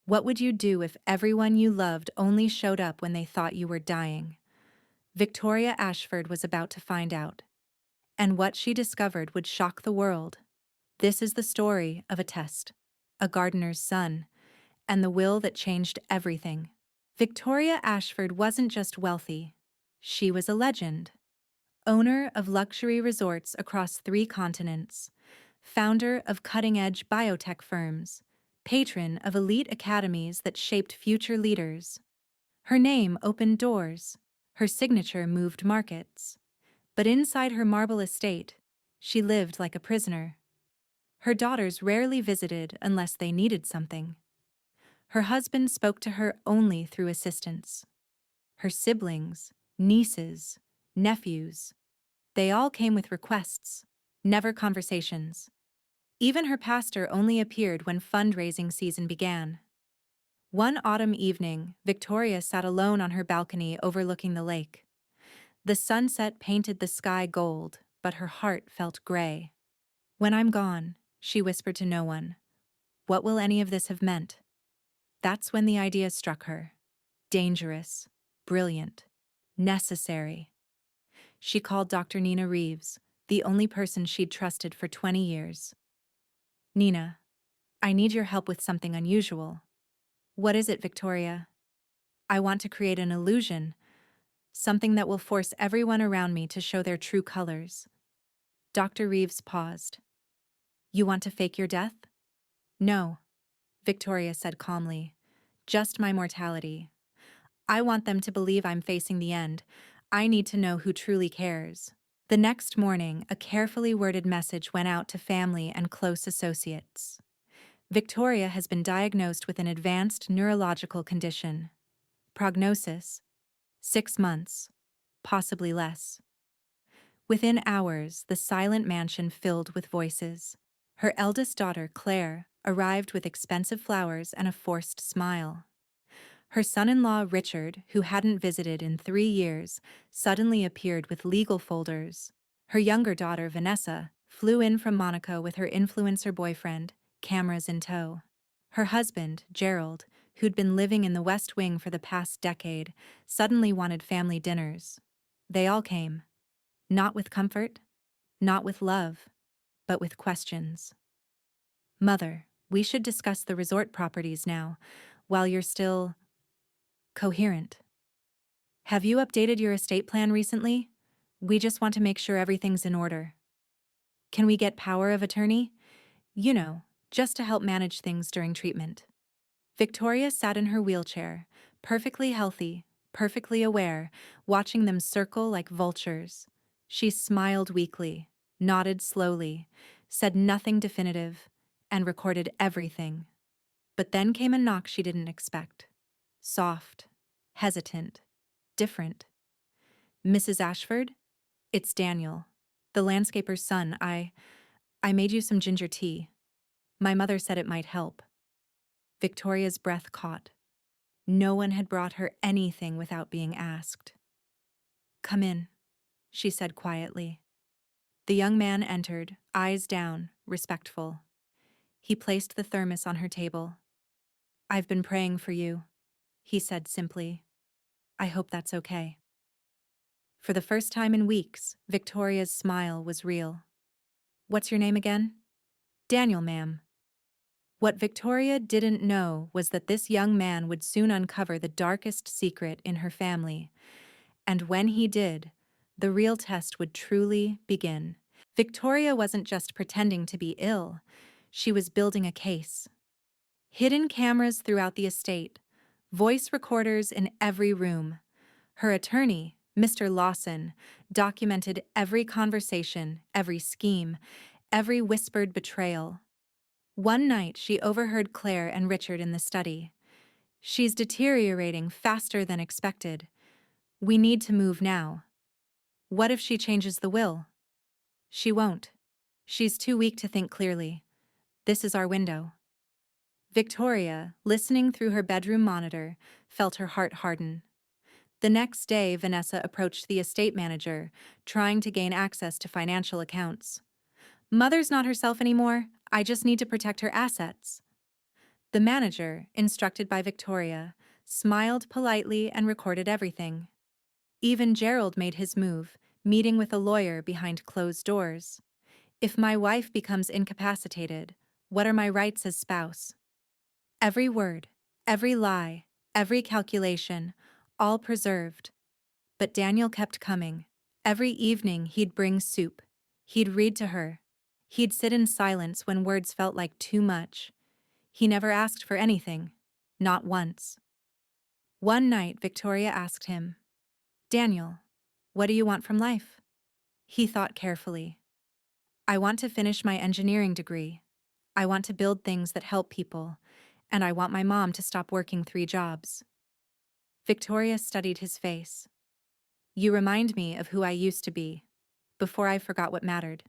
What would you do if everyone you loved only showed up when they thought you were dying? Victoria Ashford was about to find out. And what she discovered would shock the world. This is the story of a test, a gardener's son, and the will that changed everything. Victoria Ashford wasn't just wealthy. She was a legend. Owner of luxury resorts across 3 continents, founder of cutting-edge biotech firms, patron of elite academies that shaped future leaders. Her name opened doors, her signature moved markets. But inside her marble estate, she lived like a prisoner. Her daughters rarely visited unless they needed something. Her husband spoke to her only through assistants. Her siblings, nieces, nephews, they all came with requests, never conversations. Even her pastor only appeared when fundraising season began. One autumn evening, Victoria sat alone on her balcony overlooking the lake. The sunset painted the sky gold, but her heart felt gray. "When I'm gone," she whispered to no one, "what will any of this have meant?" That's when the idea struck her. Dangerous, brilliant, necessary. She called Dr. Nina Reeves, the only person she'd trusted for 20 years. "Nina, I need your help with something unusual." "What is it, Victoria?" "I want to create an illusion, something that will force everyone around me to show their true colors." Dr. Reeves paused. "You want to fake your death?" "No," Victoria said calmly. "Just my mortality. I want them to believe I'm facing the end. I need to know who truly cares." The next morning, a carefully worded message went out to family and close associates. Victoria has been diagnosed with an advanced neurological condition. Prognosis: 6 months, possibly less. Within hours, the silent mansion filled with voices. Her eldest daughter, Claire, arrived with expensive flowers and a forced smile. Her son-in-law, Richard, who hadn't visited in 3 years, suddenly appeared with legal folders. Her younger daughter, Vanessa, flew in from Monaco with her influencer boyfriend, cameras in tow. Her husband, Gerald, who'd been living in the West Wing for the past decade, suddenly wanted family dinners. They all came. Not with comfort, not with love, but with questions. "Mother, we should discuss the resort properties now, while you're still coherent. Have you updated your estate plan recently? We just want to make sure everything's in order. Can we get power of attorney? You know, just to help manage things during treatment." Victoria sat in her wheelchair, perfectly healthy, perfectly aware, watching them circle like vultures. She smiled weakly, nodded slowly, said nothing definitive, and recorded everything. But then came a knock she didn't expect. Soft, hesitant, different. "Mrs. Ashford? It's Daniel, the landscaper's son. I made you some ginger tea. My mother said it might help." Victoria's breath caught. No one had brought her anything without being asked. "Come in," she said quietly. The young man entered, eyes down, respectful. He placed the thermos on her table. "I've been praying for you," he said simply. "I hope that's okay." For the first time in weeks, Victoria's smile was real. "What's your name again?" "Daniel, ma'am." What Victoria didn't know was that this young man would soon uncover the darkest secret in her family. And when he did, the real test would truly begin. Victoria wasn't just pretending to be ill, she was building a case. Hidden cameras throughout the estate, voice recorders in every room. Her attorney, Mr. Lawson, documented every conversation, every scheme, every whispered betrayal. One night, she overheard Claire and Richard in the study. "She's deteriorating faster than expected. We need to move now." "What if she changes the will?" "She won't. She's too weak to think clearly. This is our window." Victoria, listening through her bedroom monitor, felt her heart harden. The next day, Vanessa approached the estate manager, trying to gain access to financial accounts. "Mother's not herself anymore. I just need to protect her assets." The manager, instructed by Victoria, smiled politely and recorded everything. Even Gerald made his move, meeting with a lawyer behind closed doors. If my wife becomes incapacitated, what are my rights as spouse? Every word, every lie, every calculation, all preserved. But Daniel kept coming. Every evening he'd bring soup. He'd read to her. He'd sit in silence when words felt like too much. He never asked for anything. Not once. One night, Victoria asked him, "Daniel, what do you want from life?" He thought carefully. "I want to finish my engineering degree. I want to build things that help people, and I want my mom to stop working 3 jobs." Victoria studied his face. "You remind me of who I used to be, before I forgot what mattered."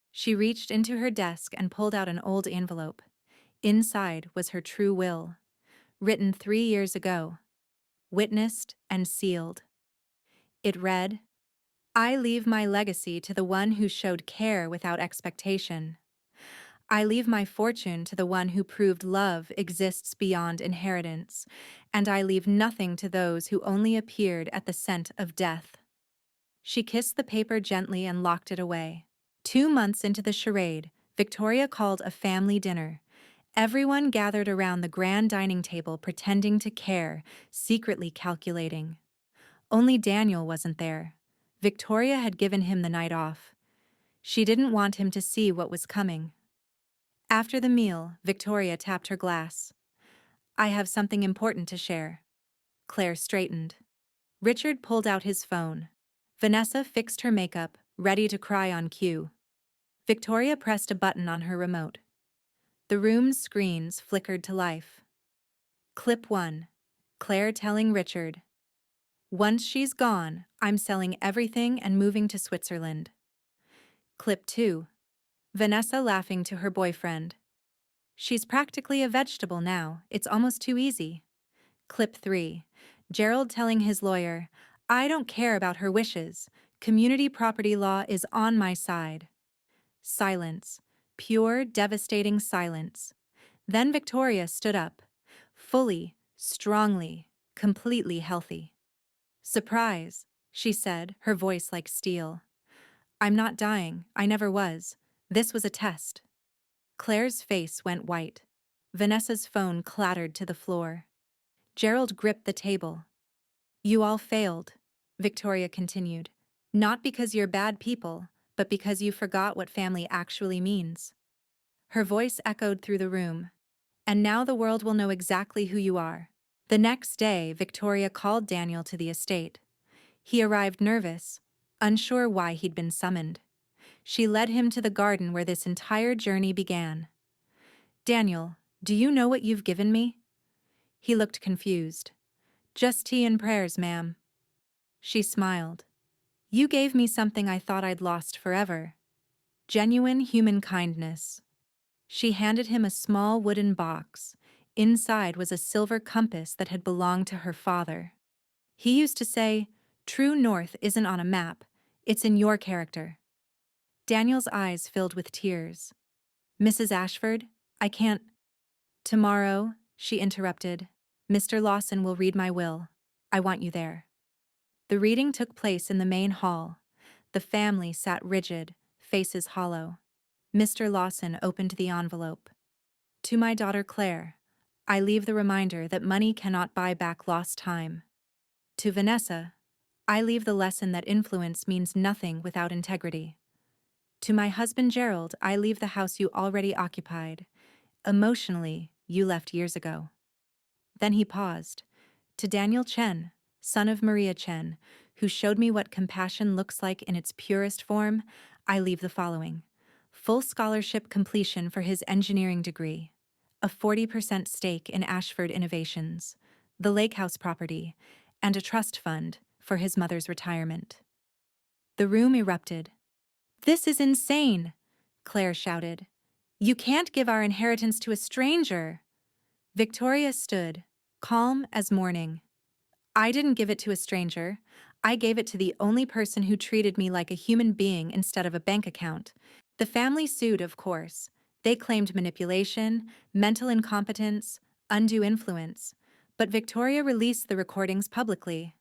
She reached into her desk and pulled out an old envelope. Inside was her true will, written 3 years ago, witnessed and sealed. It read, "I leave my legacy to the one who showed care without expectation. I leave my fortune to the one who proved love exists beyond inheritance, and I leave nothing to those who only appeared at the scent of death." She kissed the paper gently and locked it away. 2 months into the charade, Victoria called a family dinner. Everyone gathered around the grand dining table pretending to care, secretly calculating. Only Daniel wasn't there. Victoria had given him the night off. She didn't want him to see what was coming. After the meal, Victoria tapped her glass. "I have something important to share." Claire straightened. Richard pulled out his phone. Vanessa fixed her makeup, ready to cry on cue. Victoria pressed a button on her remote. The room's screens flickered to life. Clip 1. Claire telling Richard, "Once she's gone, I'm selling everything and moving to Switzerland." Clip 2. Vanessa laughing to her boyfriend, "She's practically a vegetable now, it's almost too easy." Clip 3. Gerald telling his lawyer, "I don't care about her wishes. Community property law is on my side." Silence. Pure, devastating silence. Then Victoria stood up. Fully, strongly, completely healthy. "Surprise," she said, her voice like steel. "I'm not dying, I never was. This was a test." Claire's face went white. Vanessa's phone clattered to the floor. Gerald gripped the table. "You all failed," Victoria continued. "Not because you're bad people, but because you forgot what family actually means." Her voice echoed through the room. "And now the world will know exactly who you are." The next day, Victoria called Daniel to the estate. He arrived nervous, unsure why he'd been summoned. She led him to the garden where this entire journey began. "Daniel, do you know what you've given me?" He looked confused. "Just tea and prayers, ma'am." She smiled. "You gave me something I thought I'd lost forever. Genuine human kindness." She handed him a small wooden box. Inside was a silver compass that had belonged to her father. He used to say, "True north isn't on a map, it's in your character." Daniel's eyes filled with tears. "Mrs. Ashford, I can't—" "Tomorrow," she interrupted, "Mr. Lawson will read my will. I want you there." The reading took place in the main hall. The family sat rigid, faces hollow. Mr. Lawson opened the envelope. "To my daughter Claire, I leave the reminder that money cannot buy back lost time. To Vanessa, I leave the lesson that influence means nothing without integrity. To my husband Gerald, I leave the house you already occupied. Emotionally, you left years ago." Then he paused. "To Daniel Chen, son of Maria Chen, who showed me what compassion looks like in its purest form, I leave the following: full scholarship completion for his engineering degree, a 40% stake in Ashford Innovations, the lake house property, and a trust fund for his mother's retirement." The room erupted. "This is insane!" Claire shouted. "You can't give our inheritance to a stranger!" Victoria stood, calm as morning. "I didn't give it to a stranger. I gave it to the only person who treated me like a human being instead of a bank account. The family sued, of course. They claimed manipulation, mental incompetence, undue influence, but Victoria released the recordings publicly.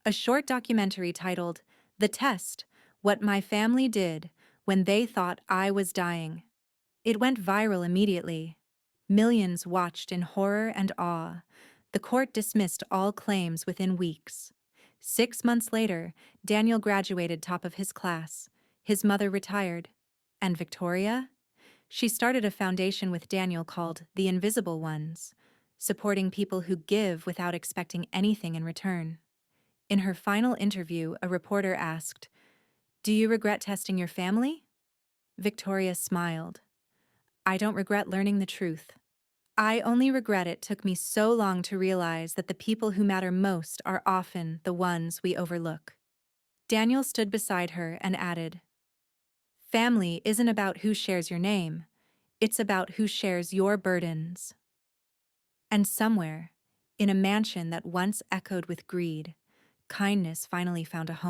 A short documentary titled, "The Test: What My Family Did When They Thought I Was Dying." It went viral immediately. Millions watched in horror and awe. The court dismissed all claims within weeks. 6 months later, Daniel graduated top of his class. His mother retired. And Victoria? She started a foundation with Daniel called The Invisible Ones, supporting people who give without expecting anything in return. In her final interview, a reporter asked, "Do you regret testing your family?" Victoria smiled. "I don't regret learning the truth. I only regret it took me so long to realize that the people who matter most are often the ones we overlook." Daniel stood beside her and added, "Family isn't about who shares your name. It's about who shares your burdens." And somewhere, in a mansion that once echoed with greed, kindness finally found a home.